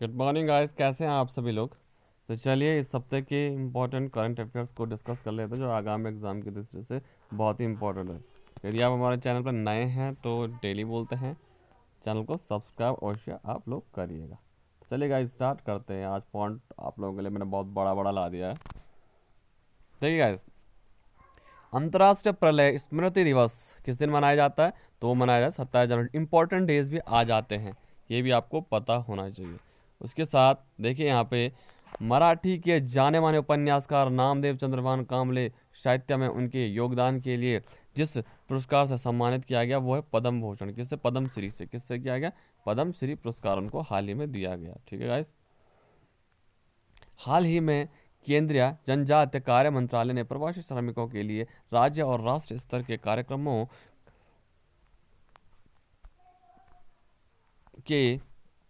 Good morning guys, कैसे हैं आप सभी लोग। तो चलिए इस हफ्ते के इम्पोर्टेंट करंट अफेयर्स को डिस्कस कर लेते हैं जो आगामी एग्जाम की दृष्टि से बहुत ही इम्पोर्टेंट है। यदि आप हमारे चैनल पर नए हैं तो डेली बोलते हैं चैनल को सब्सक्राइब अवश्य आप लोग करिएगा। तो चलिए गाइस स्टार्ट करते हैं। आज फॉन्ट आप लोगों के लिए मैंने बहुत बड़ा बड़ा ला दिया है। देखिए गाइस, अंतर्राष्ट्रीय प्रलय स्मृति दिवस किस दिन मनाया जाता है? तो वो मनाया जाता है 27 जनवरी। इंपॉर्टेंट डेज भी आ जाते हैं, ये भी आपको पता होना चाहिए। उसके साथ देखिए यहाँ पे मराठी के जाने माने उपन्यासकार नामदेव चंद्रभान कामले साहित्य में उनके योगदान के लिए जिस पुरस्कार से सम्मानित किया गया वो है पद्म भूषण। किससे? पद्म श्री से। किससे किया गया? पद्म श्री पुरस्कार उनको हाल ही में दिया गया। ठीक है गाइस। हाल ही में केंद्रीय जनजातीय कार्य मंत्रालय ने प्रवासी श्रमिकों के लिए राज्य और राष्ट्र स्तर के कार्यक्रमों के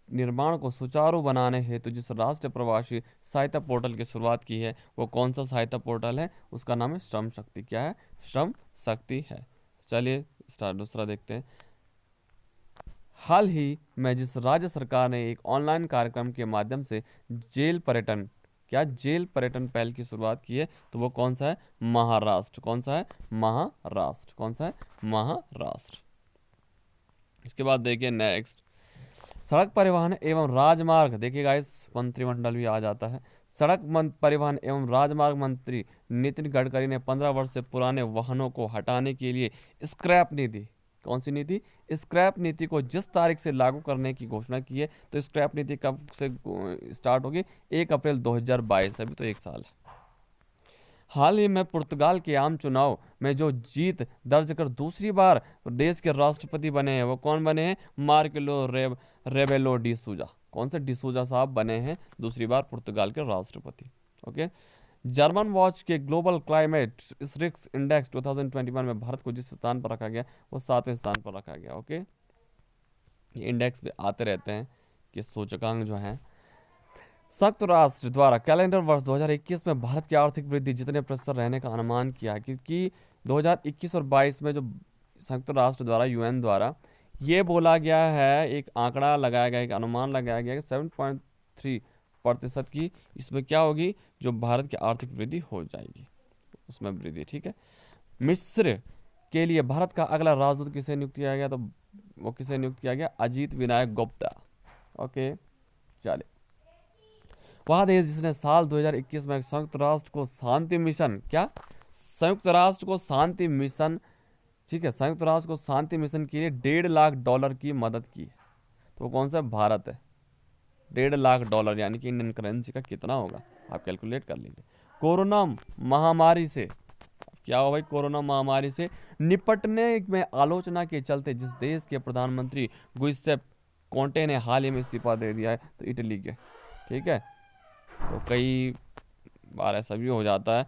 निर्माण को सुचारू बनाने हेतु जिस राष्ट्रीय प्रवासी सहायता पोर्टल की शुरुआत की है वो कौन सा सहायता पोर्टल है? उसका नाम है श्रम शक्ति। क्या है? श्रम शक्ति है। चलिए स्टार्ट दूसरा देखते हैं। हाल ही में जिस राज्य सरकार ने एक ऑनलाइन कार्यक्रम के माध्यम से जेल पर्यटन जेल पर्यटन पहल की शुरुआत की है तो वो कौन सा है? महाराष्ट्र। कौन सा है? महाराष्ट्र। कौन सा है? महाराष्ट्र। इसके बाद देखिए नेक्स्ट, सड़क परिवहन एवं राजमार्ग। देखिए गाइस, मंत्रिमंडल भी आ जाता है। परिवहन एवं राजमार्ग मंत्री नितिन गडकरी ने 15 वर्ष से पुराने वाहनों को हटाने के लिए स्क्रैप नीति, कौन सी नीति? स्क्रैप नीति को जिस तारीख से लागू करने की घोषणा की है। तो स्क्रैप नीति कब से स्टार्ट होगी? 1 अप्रैल 2022। अभी तो 1 साल है। हाल ही में पुर्तगाल के आम चुनाव में जो जीत दर्ज कर दूसरी बार देश के राष्ट्रपति बने हैं वो कौन बने हैं? मार्केलो रेबेलो डी सूजा। कौन से? डी सूजा साहब बने हैं दूसरी बार पुर्तगाल के राष्ट्रपति। ओके। जर्मन वॉच के ग्लोबल क्लाइमेट रिस्क इंडेक्स 2021 में भारत को जिस स्थान पर रखा गया वो 7वें स्थान पर रखा गया। ओके। ये इंडेक्स भी आते रहते हैं कि सूचकांक जो हैं। संयुक्त राष्ट्र द्वारा कैलेंडर वर्ष 2021 में भारत की आर्थिक वृद्धि जितने प्रतिशत रहने का अनुमान किया है, क्योंकि 2021 और 22 में जो संयुक्त राष्ट्र द्वारा यूएन द्वारा ये बोला गया है, एक आंकड़ा लगाया गया, एक अनुमान लगाया गया कि 7.3% की इसमें क्या होगी? जो भारत की आर्थिक वृद्धि हो जाएगी उसमें वृद्धि। ठीक है। मिस्र के लिए भारत का अगला राजदूत किसे नियुक्त किया गया? तो वो किसे नियुक्त किया गया? अजीत विनायक गुप्ता। ओके। चलिए, वह देश जिसने साल 2021 में संयुक्त राष्ट्र को शांति मिशन, क्या? संयुक्त राष्ट्र को शांति मिशन, ठीक है, संयुक्त राष्ट्र को शांति मिशन के लिए $1.5 लाख की मदद की है। तो वो कौन सा? भारत है। $1.5 लाख यानी कि इंडियन करेंसी का कितना होगा आप कैलकुलेट कर लीजिए। कोरोना महामारी से क्या हुआ भाई? कोरोना महामारी से निपटने में आलोचना के चलते जिस देश के प्रधानमंत्री गुइसेप कोंटे ने हाल ही में इस्तीफा दे दिया है तो इटली के। ठीक है। तो कई बार ऐसा भी हो जाता है।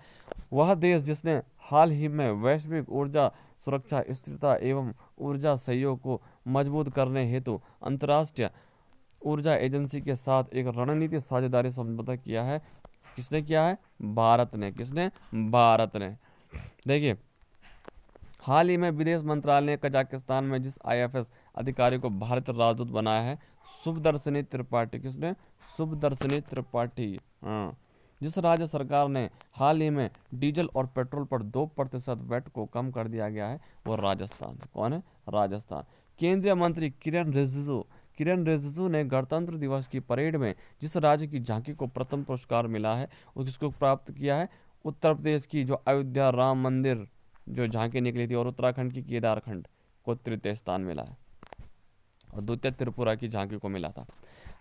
वह देश जिसने हाल ही में वैश्विक ऊर्जा सुरक्षा स्थिरता एवं ऊर्जा सहयोग को मजबूत करने हेतु अंतर्राष्ट्रीय ऊर्जा एजेंसी के साथ एक रणनीतिक साझेदारी समझौता किया है। किसने किया है? भारत ने। किसने? भारत ने। देखिए, हाल ही में विदेश मंत्रालय ने कजाकिस्तान में जिस आईएफएस अधिकारी को भारत राजदूत बनाया है, शुभदर्शनी त्रिपाठी। किसने? शुभदर्शनी त्रिपाठी। हाँ। जिस राज्य सरकार ने हाल ही में डीजल और पेट्रोल पर 2% वैट को कम कर दिया गया है वो राजस्थान है। कौन है? राजस्थान। केंद्रीय मंत्री किरण रिजिजू ने गणतंत्र दिवस की परेड में जिस राज्य की झांकी को प्रथम पुरस्कार मिला है उसको प्राप्त किया है उत्तर प्रदेश की जो अयोध्या राम मंदिर जो झांकी निकली थी, और उत्तराखंड की केदारखंड को तृतीय स्थान मिला है और द्वितीय त्रिपुरा की झांकी को मिला था।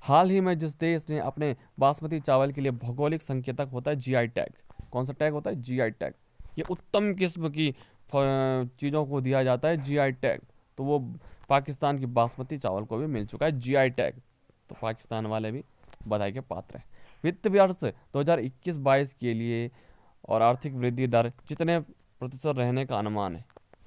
हाल ही में जिस देश ने अपने बासमती चावल के लिए भौगोलिक संकेतक होता है जीआई टैग, कौन सा टैग होता है? GI tag. ये उत्तम किस्म की चीज़ों को दिया जाता है जीआई टैग। तो वो पाकिस्तान की बासमती चावल को भी मिल चुका है जीआई टैग। तो पाकिस्तान वाले भी बधाई के पात्र हैं। वित्त वर्ष 2021-22 के लिए और आर्थिक वृद्धि दर जितने प्रतिशत रहने का अनुमान है,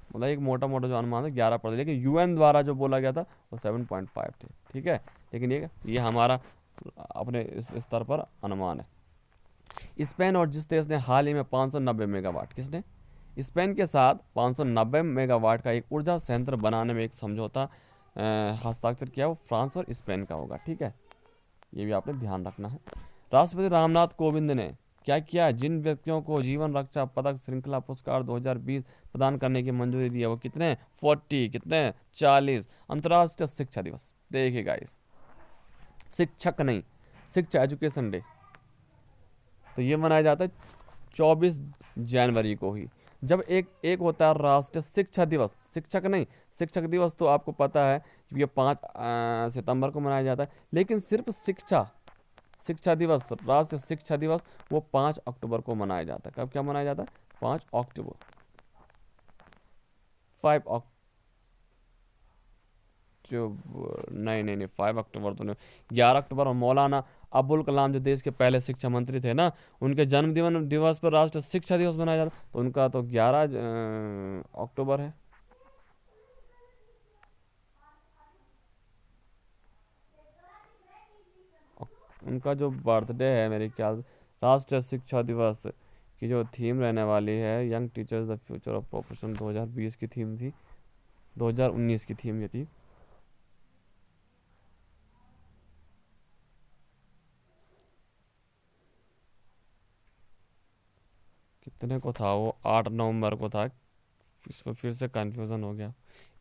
मतलब एक मोटा मोटा जो अनुमान है 11%, लेकिन यूएन द्वारा जो बोला गया था वो 7.5 थे। ठीक है। लेकिन ये हमारा अपने इस स्तर पर अनुमान है। स्पेन और जिस देश ने हाल ही में 590 मेगावाट, किसने? स्पेन के साथ 590 मेगावाट का एक ऊर्जा संयंत्र बनाने में एक समझौता हस्ताक्षर किया, वो फ्रांस और स्पेन का होगा। ठीक है। ये भी आपने ध्यान रखना है। राष्ट्रपति रामनाथ कोविंद ने क्या किया? जिन व्यक्तियों को जीवन रक्षा पदक श्रृंखला पुरस्कार 2020 प्रदान करने की मंजूरी दी है वो कितने? 40, कितने? 40। अंतर्राष्ट्रीय शिक्षा दिवस, देखिए गाइस, शिक्षक नहीं, शिक्षा, एजुकेशन डे, तो ये मनाया जाता है 24 जनवरी को ही। जब एक एक होता है राष्ट्रीय शिक्षा दिवस, शिक्षक नहीं, शिक्षक दिवस तो आपको पता है कि ये 5 सितंबर को मनाया जाता है, लेकिन सिर्फ शिक्षा शिक्षा दिवस, राष्ट्रीय शिक्षा दिवस, वो 5 अक्टूबर को मनाया जाता है। कब क्या मनाया जाता है? 5 अक्टूबर, 5 अक्टूबर, नहीं नहीं नहीं, 5 अक्टूबर तो नहीं, 11 अक्टूबर। और मौलाना अबुल कलाम जो देश के पहले शिक्षा मंत्री थे ना, उनके जन्म दिवस पर राष्ट्रीय शिक्षा दिवस मनाया जाता, तो उनका तो 11 अक्टूबर है। उनका जो बर्थडे है मेरे ख्याल से, राष्ट्रीय शिक्षा दिवस की जो थीम रहने वाली है, young teachers the future of profession, 2020 की थीम थी, 2019 की थीम ये थी। कितने को था वो? 8 नवंबर को था, इसमें फिर से कंफ्यूजन हो गया।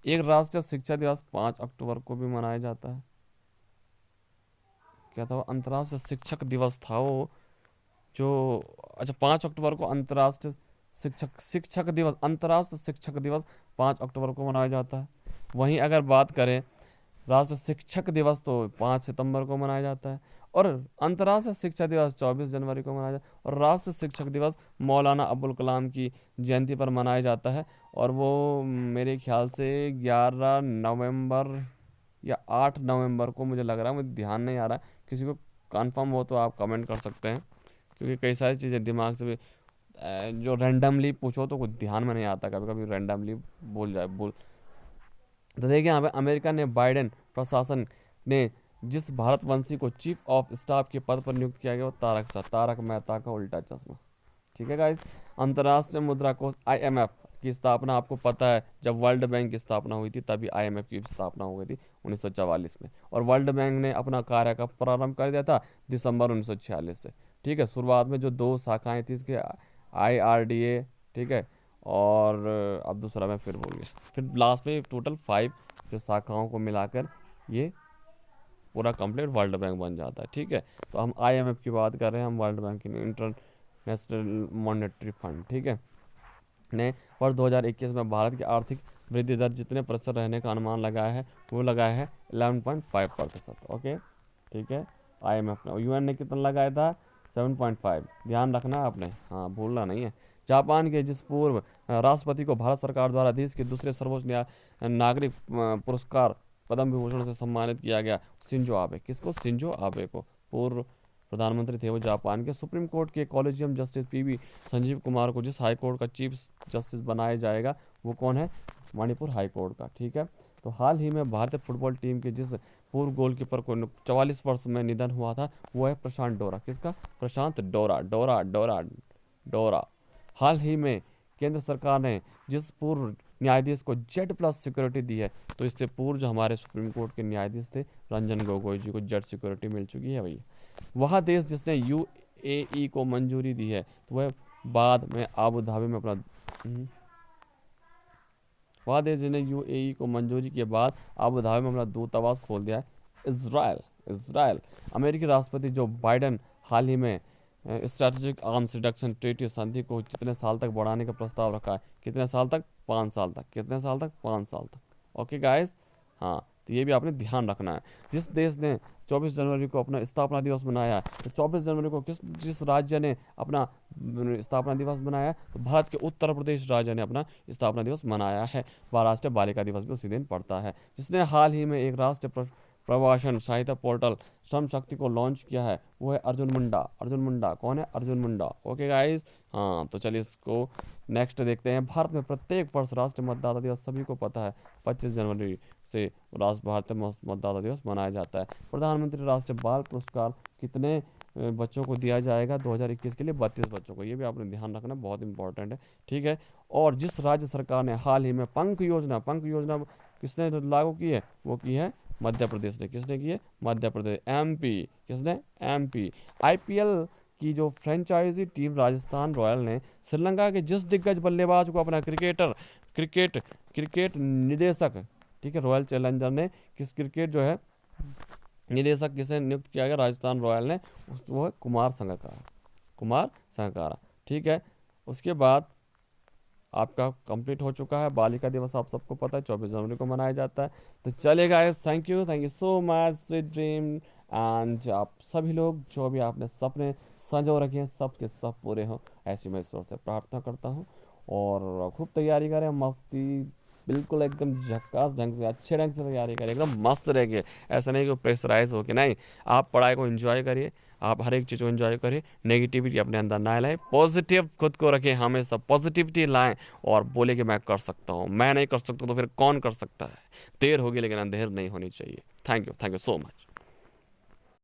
एक राष्ट्रीय शिक्षा दिवस 5 अक्टूबर को भी मनाया जाता है। क्या था वो? अंतर्राष्ट्रीय शिक्षक दिवस था वो, जो, अच्छा, 5 अक्टूबर को अंतर्राष्ट्रीय शिक्षक शिक्षक दिवस, अंतर्राष्ट्रीय शिक्षक दिवस 5 अक्टूबर को मनाया जाता है। वहीं अगर बात करें राष्ट्रीय शिक्षक दिवस, तो 5 सितंबर को मनाया जाता है, और अंतर्राष्ट्रीय शिक्षा दिवस 24 जनवरी को मनाया जाता है, और राष्ट्रीय शिक्षक दिवस मौलाना अबुल कलाम की जयंती पर मनाया जाता है, और वो मेरे ख्याल से 11 नवंबर या 8 नवंबर को मुझे लग रहा है, मुझे ध्यान नहीं आ रहा है। किसी को कंफर्म हो तो आप कमेंट कर सकते हैं, क्योंकि कई सारी चीज़ें दिमाग से भी जो रैंडमली पूछो तो कुछ ध्यान में नहीं आता, कभी कभी रैंडमली बोल। तो देखिए यहाँ पे अमेरिका ने बाइडेन प्रशासन ने जिस भारतवंशी को चीफ ऑफ स्टाफ के पद पर नियुक्त किया गया वो तारक मेहता का उल्टा चश्मा। ठीक है गाइस। अंतर्राष्ट्रीय मुद्रा कोष IMF की स्थापना आपको पता है, जब वर्ल्ड बैंक की स्थापना हुई थी तभी IMF की स्थापना हो गई थी 1944 में, और वर्ल्ड बैंक ने अपना कार्य का प्रारंभ कर दिया था दिसंबर 1946 से। ठीक है। शुरुआत में जो 2 शाखाएं थी इसके, IRDA, ठीक है, और अब दूसरा मैं फिर बोल गया, फिर लास्ट में टोटल 5 जो शाखाओं को मिलाकर ये पूरा कंप्लीट वर्ल्ड बैंक बन जाता है। ठीक है। तो हम IMF की बात कर रहे हैं, हम वर्ल्ड बैंक की, इंटरनेशनल मॉनेटरी फंड, ठीक है, ने वर्ष 2021 में भारत की आर्थिक वृद्धि दर जितने प्रतिशत रहने का अनुमान लगाया है वो लगाया है 11.5%। ओके, ठीक है। IMF ने, UN ने कितना लगाया था? 7.5। ध्यान रखना आपने, हाँ, भूलना नहीं है। जापान के जिस पूर्व राष्ट्रपति को भारत सरकार द्वारा देश के दूसरे सर्वोच्च नागरिक पुरस्कार पद्म विभूषण से सम्मानित किया गया, शिंजो आबे। किसको? शिंजो आबे को। पूर्व प्रधानमंत्री थे वो जापान के। सुप्रीम कोर्ट के collegium justice PV Sanjeev Kumar को जिस हाई कोर्ट का चीफ जस्टिस बनाया जाएगा वो कौन है? मणिपुर हाई कोर्ट का। ठीक है। तो हाल ही में भारतीय फुटबॉल टीम के जिस पूर्व गोलकीपर को 44 वर्ष में निधन हुआ था वो है प्रशांत डोरा। किसका? प्रशांत डोरा। डोरा डोरा डोरा। हाल ही में केंद्र सरकार ने जिस पूर्व न्यायाधीश को Z+ सिक्योरिटी दी है, तो इससे पूर्व जो हमारे सुप्रीम कोर्ट के न्यायाधीश थे रंजन गोगोई जी को Z सिक्योरिटी मिल चुकी है भैया। वह देश जिसने UAE को मंजूरी दी है, तो वह बाद में आबू धाबी में अपना वह देश जिसने UAE को मंजूरी के बाद आबू धाबी में अपना दूतावास खोल दिया है, इजराइल। अमेरिकी राष्ट्रपति जो बाइडेन हाल ही में स्ट्रैटेजिक आर्म्स रिडक्शन ट्रीटी संधि को कितने साल तक बढ़ाने का प्रस्ताव रखा है? कितने साल तक? 5 साल तक। कितने साल तक? 5 साल तक। ओके गाइस, हाँ, तो ये भी आपने ध्यान रखना है। जिस देश ने 24 जनवरी को अपना स्थापना दिवस मनाया है, तो 24 जनवरी को जिस राज्य ने अपना स्थापना दिवस मनाया, तो भारत के उत्तर प्रदेश राज्य ने अपना स्थापना दिवस मनाया है। वह राष्ट्रीय बालिका दिवस भी उसी दिन पड़ता है। जिसने हाल ही में एक राष्ट्रीय प्रवासन सहायता पोर्टल श्रम शक्ति को लॉन्च किया है वो है अर्जुन मुंडा। अर्जुन मुंडा कौन है? अर्जुन मुंडा। ओके गाइस, हाँ, तो चलिए इसको नेक्स्ट देखते हैं। भारत में प्रत्येक वर्ष राष्ट्रीय मतदाता दिवस सभी को पता है 25 जनवरी से भारतीय मतदाता दिवस मनाया जाता है। प्रधानमंत्री राष्ट्रीय बाल पुरस्कार कितने बच्चों को दिया जाएगा 2021 के लिए? 32 बच्चों को। ये भी आपने ध्यान रखना, बहुत इंपॉर्टेंट है। ठीक है। और जिस राज्य सरकार ने हाल ही में पंख योजना किसने लागू की है? वो की है मध्य प्रदेश ने। किसने की है? मध्य प्रदेश। एमपी, किसने? एमपी। आईपीएल की जो फ्रेंचाइजी टीम राजस्थान रॉयल ने श्रीलंका के जिस दिग्गज बल्लेबाज को अपना क्रिकेट निदेशक, ठीक है, रॉयल चैलेंजर ने किस क्रिकेट जो है निदेशक किसे नियुक्त किया गया राजस्थान रॉयल ने? वो है कुमार संगकारा। कुमार संगकारा, ठीक है। उसके बाद आपका कंप्लीट हो चुका है। बालिका दिवस आप सबको पता है 24 जनवरी को मनाया जाता है। तो चलेगा guys, thank you so much, sweet dream. And आप सभी लोग जो भी आपने सपने संजो रखे हैं सब के सब पूरे हों, ऐसी मैं ईश्वर से प्रार्थना करता हूँ। और खूब तैयारी करें, मस्ती बिल्कुल एकदम झक्कास ढंग से, अच्छे ढंग से तैयारी करें, एकदम मस्त रहिए। ऐसा नहीं कि प्रेशराइज हो कि नहीं, आप पढ़ाई को एंजॉय करिए, आप हर एक चीज़ को एंजॉय करिए। नेगेटिविटी अपने अंदर ना लाएं, पॉजिटिव खुद को रखें, हमेशा पॉजिटिविटी लाएं और बोले कि मैं कर सकता हूँ। मैं नहीं कर सकता तो फिर कौन कर सकता है? देर होगी लेकिन अंधेर नहीं होनी चाहिए। Thank you so much.